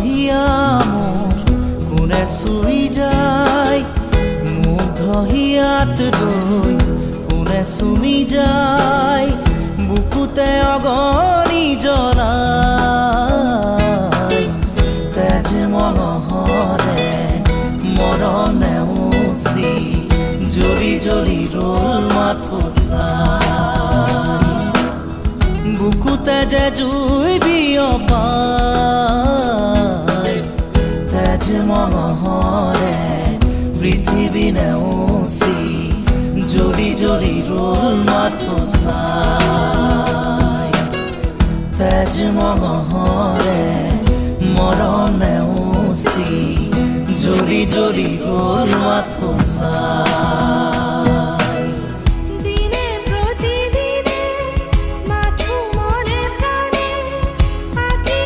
হিয়া মোৰ কোনে চুই যায়, মুগ্ধ হিয়াত ৰৈ কোনে চুমি যায়, বুকুতে অগণি জ্বলাই। তেজ মনোহৰে মৰম নেওচি জ্বলি জ্বলি ৰল মাথো চাই, বুকুতে যে জুই বিয়পাই। তেজ মনোহৰে পৃথিৱী নেওচি জ্বলি জ্বলি ৰল মাথো চাই। তেজ মনোহৰে মৰম নেওচি জ্বলি জ্বলি ৰল মাথো চাই।